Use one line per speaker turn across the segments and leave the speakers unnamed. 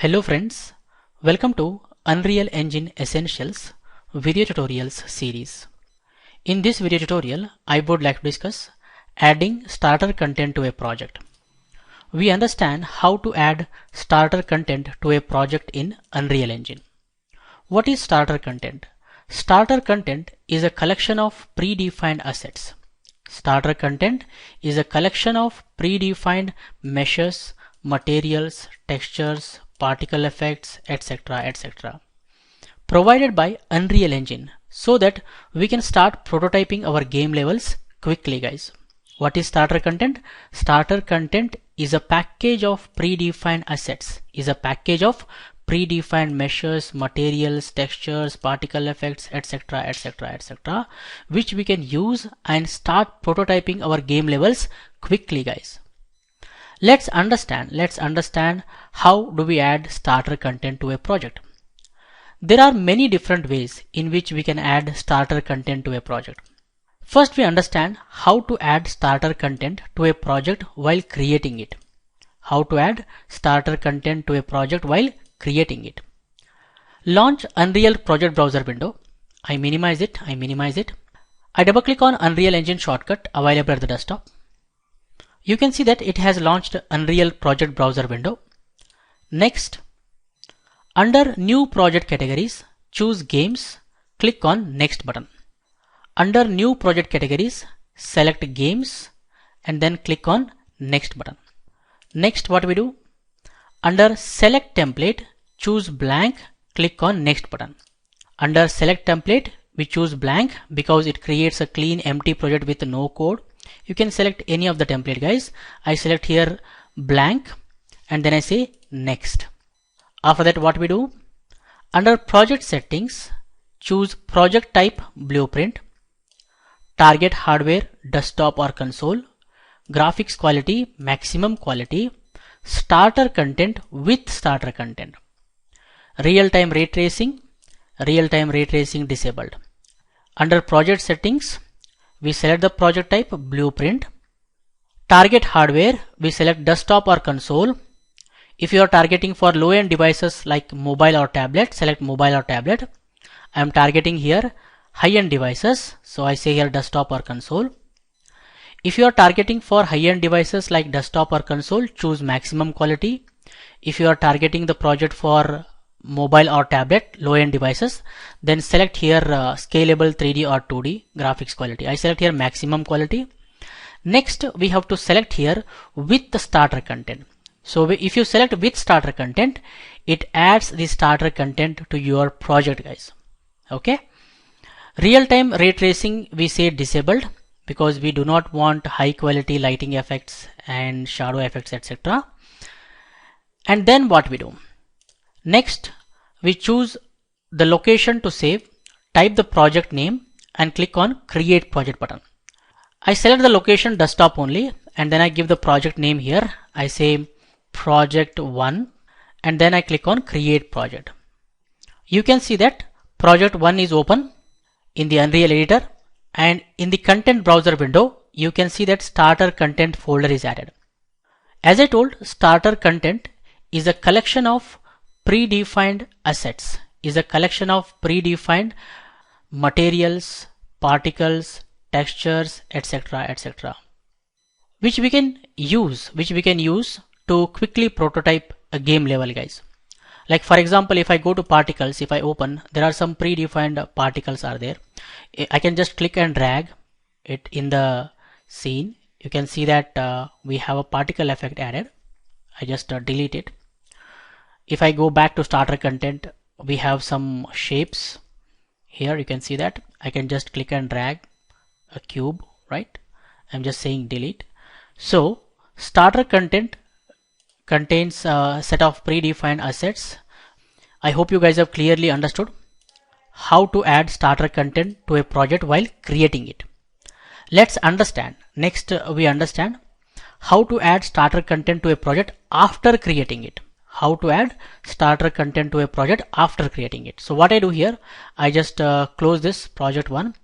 Hello friends, welcome to Unreal Engine Essentials video tutorials series. In this video tutorial, I would like to discuss adding starter content to a project. We understand how to add starter content to a project in Unreal Engine. What is starter content? Starter content is a collection of predefined assets. Starter content is a collection of predefined meshes, materials, textures, particle effects, etc. provided by Unreal Engine so that we can start prototyping our game levels quickly, guys. What is starter content? Starter content is a package of predefined assets, is a package of predefined meshes, materials, textures, particle effects, etc, which we can use and start prototyping our game levels quickly, guys. Let's understand how do we add starter content to a project. There are many different ways in which we can add starter content to a project. First, we understand how to add starter content to a project while creating it. How to add starter content to a project while creating it. Launch Unreal Project Browser window. I minimize it. I double click on Unreal Engine shortcut available at the desktop. You can see that it has launched Unreal Project Browser window. Next, under New Project Categories, choose Games, click on Next button. Under New Project Categories, select Games and then click on Next button. Next, what we do? Under Select Template, choose Blank, click on Next button. Under Select Template, we choose Blank because it creates a clean empty project with no code. You can select any of the template, guys. I select here Blank and then I say Next. After that, what we do? Under Project Settings, choose Project Type Blueprint, Target Hardware Desktop or Console, Graphics Quality Maximum Quality, Starter Content with Starter Content, Real-Time Ray Tracing disabled. Under Project Settings, we select the project type Blueprint. Target hardware, we select desktop or console. If you are targeting for low-end devices like mobile or tablet, select mobile or tablet. I am targeting here high-end devices, so I say here desktop or console. If you are targeting for high-end devices like desktop or console, choose maximum quality. If you are targeting the project for mobile or tablet low-end devices, then select here scalable 3D or 2D graphics quality. I select here maximum quality. Next, we have to select here with the starter content. So if you select with starter content, it adds the starter content to your project, guys. Okay. Real-time ray tracing, we say disabled because we do not want high quality lighting effects and shadow effects, etc. And then what we do? Next, we choose the location to save, type the project name and click on Create Project button. I select the location desktop only and then I give the project name here. I say Project 1 and then I click on Create Project. You can see that Project 1 is open in the Unreal Editor, and in the Content Browser window, you can see that Starter Content folder is added. As I told, Starter Content is a collection of predefined assets, is a collection of predefined materials, particles, textures, etc, which we can use to quickly prototype a game level, guys. Like for example, if I go to particles, if I open, there are some predefined particles are there. I can just click and drag it in the scene. You can see that we have a particle effect added. I just delete it. If I go back to starter content, we have some shapes here. You can see that I can just click and drag a cube, right? I'm just saying delete. So starter content contains a set of predefined assets. I hope you guys have clearly understood how to add starter content to a project while creating it. Let's understand. Next, we understand how to add starter content to a project after creating it. How to add starter content to a project after creating it. So what I do here, I just close this project 1.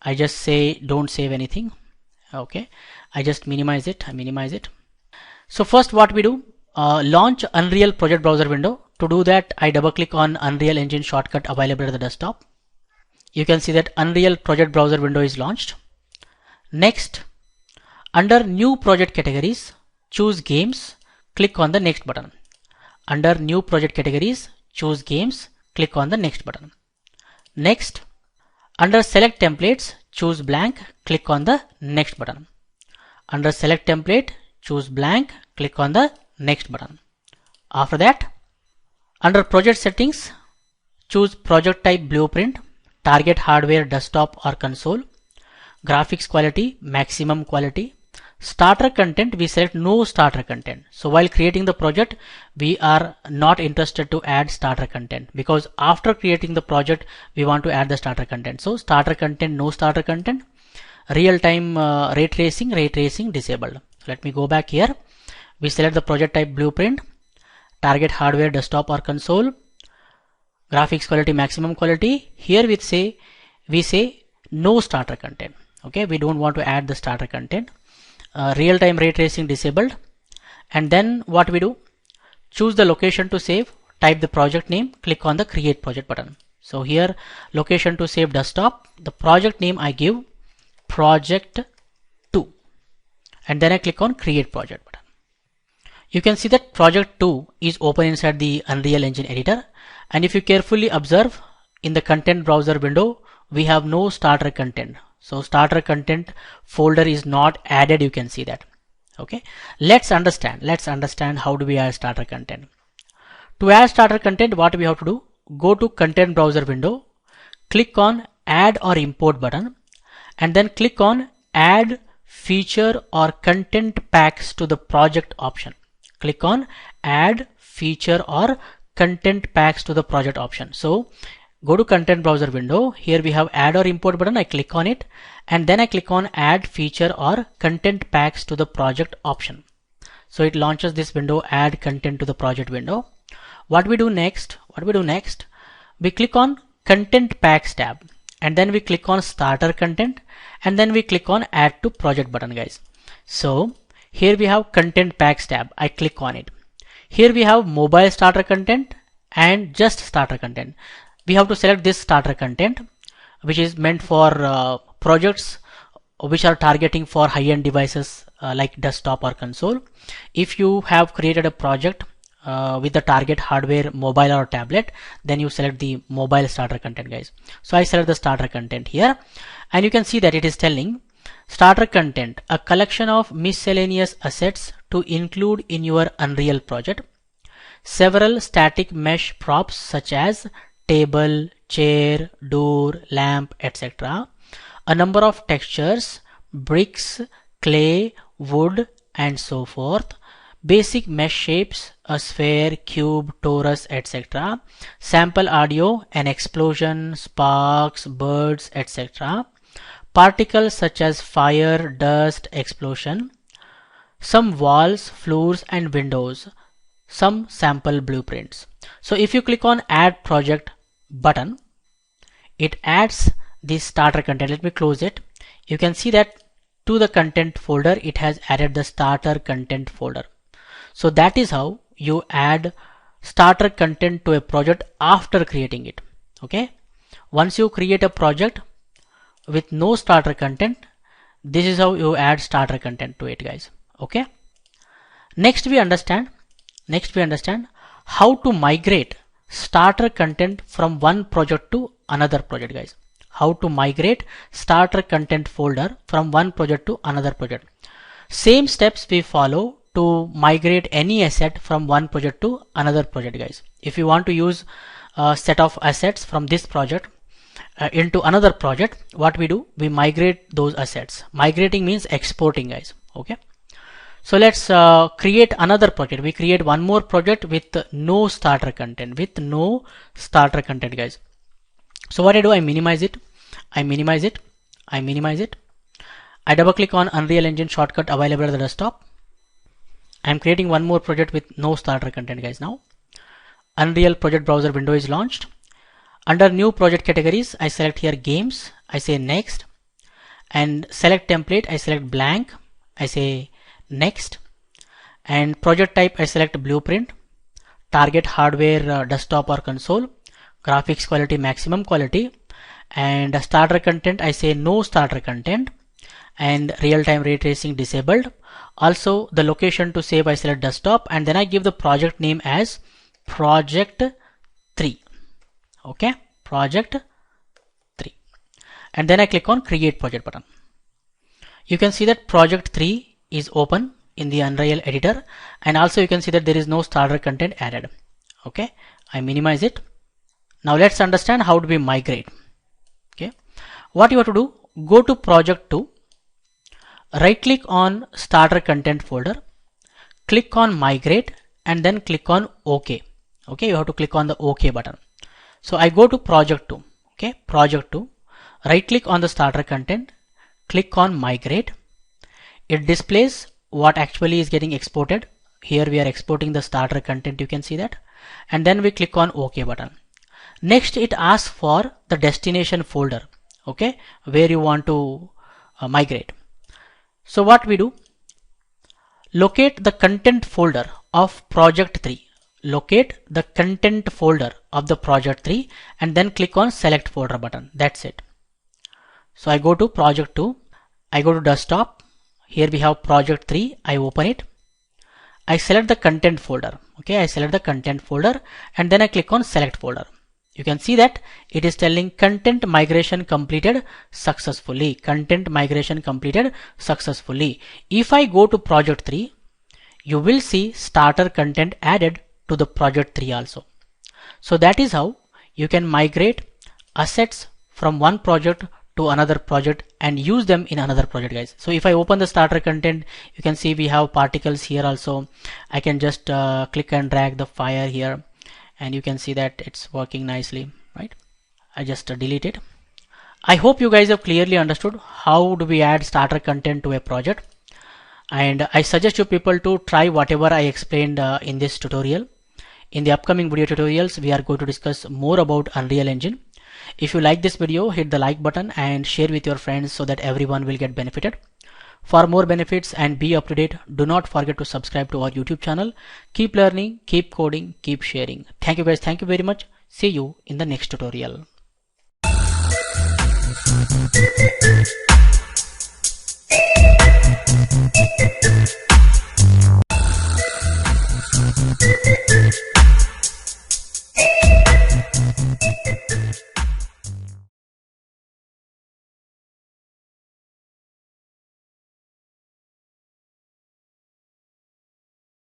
I just say don't save anything. Okay. I just minimize it. So first what we do, launch Unreal project browser window. To do that, I double click on Unreal Engine shortcut available at the desktop. You can see that Unreal project browser window is launched. Next, under new project categories, choose games, click on the next button. Under new project categories, choose games, click on the next button. Next, under select templates, choose blank, click on the next button. Under select template, choose blank, click on the next button. After that, under project settings, choose project type blueprint, target hardware desktop or console, graphics quality maximum quality, starter content we select no starter content. So while creating the project we are not interested to add starter content, because after creating the project we want to add the starter content. So starter content, no starter content. Real time ray tracing disabled. So let me go back here. We select the project type blueprint, target hardware desktop or console, graphics quality maximum quality. Here we say no starter content. Okay, we don't want to add the starter content. Real time ray tracing disabled. And then what we do, choose the location to save, type the project name, click on the create project button. So here location to save desktop, the project name I give project 2, and then I click on create project button. You can see that project 2 is open inside the Unreal Engine editor, and if you carefully observe in the content browser window we have no starter content. So starter content folder is not added, you can see that. Okay, let's understand how do we add starter content. To add starter content, what we have to do, go to content browser window, click on add or import button, and then click on add feature or content packs to the project option. Click on add feature or content packs to the project option. So go to content browser window, here we have add or import button, I click on it, and then I click on add feature or content packs to the project option. So it launches this window, add content to the project window. What we do next, we click on content packs tab, and then we click on starter content, and then we click on add to project button, guys. So here we have content packs tab, I click on it. Here we have mobile starter content and just starter content. We have to select this starter content, which is meant for projects which are targeting for high-end devices like desktop or console. If you have created a project with the target hardware mobile or tablet, then you select the mobile starter content, guys. So I select the starter content here, and you can see that it is telling starter content, a collection of miscellaneous assets to include in your Unreal project, several static mesh props such as table, chair, door, lamp, etc. A number of textures, bricks, clay, wood, and so forth. Basic mesh shapes, a sphere, cube, torus, etc. Sample audio, an explosion, sparks, birds, etc. Particles such as fire, dust, explosion. Some walls, floors, and windows. Some sample blueprints. So if you click on add project button, it adds the starter content. Let me close it. You can see that to the content folder it has added the starter content folder. So that is how you add starter content to a project after creating it. Okay, once you create a project with no starter content, this is how you add starter content to it, guys. Okay, next we understand how to migrate starter content from one project to another project, guys. How to migrate starter content folder from one project to another project. Same steps we follow to migrate any asset from one project to another project, guys. If you want to use a set of assets from this project into another project, what we do, we migrate those assets. Migrating means exporting, guys. Okay, so let's create another project. We create one more project with no starter content, guys. So what I do, I minimize it, I double click on Unreal Engine shortcut available at the desktop. I'm creating one more project with no starter content, guys. Now Unreal project browser window is launched. Under new project categories, I select here games, I say next, and select template, I select blank, I say next, and project type I select blueprint, target hardware desktop or console, graphics quality maximum quality, and starter content I say no starter content, and real-time ray tracing disabled. Also the location to save I select desktop, and then I give the project name as project 3. Okay, project 3, and then I click on create project button. You can see that project 3 is open in the Unreal editor, and also you can see that there is no starter content added. Okay, I minimize it. Now let's understand how do we migrate. Okay, what you have to do, go to project 2, right click on starter content folder, click on migrate, and then click on OK. Okay, you have to click on the OK button. So I go to project 2. Okay, project 2, right click on the starter content, click on migrate. It displays what actually is getting exported. Here we are exporting the starter content, you can see that, and then we click on OK button. Next it asks for the destination folder, okay, where you want to migrate. So what we do, locate the content folder of project 3, locate the content folder of the project 3, and then click on select folder button. That's it. So I go to project 2, I go to desktop, here we have project 3, I open it, I select the content folder. Okay, I select the content folder, and then I click on select folder. You can see that it is telling content migration completed successfully. Content migration completed successfully. If I go to project 3, you will see starter content added to the project 3 also. So that is how you can migrate assets from one project to another project and use them in another project, guys. So if I open the starter content, you can see we have particles here also. I can just click and drag the fire here, and you can see that it's working nicely, right? I just delete it. I hope you guys have clearly understood how do we add starter content to a project, and I suggest you people to try whatever I explained in this tutorial. In the upcoming video tutorials, we are going to discuss more about Unreal Engine. If you like this video, hit the like button and share with your friends so that everyone will get benefited. For more benefits and be up to date, do not forget to subscribe to our YouTube channel. Keep learning, keep coding, keep sharing. Thank you guys. Thank you very much. See you in the next tutorial.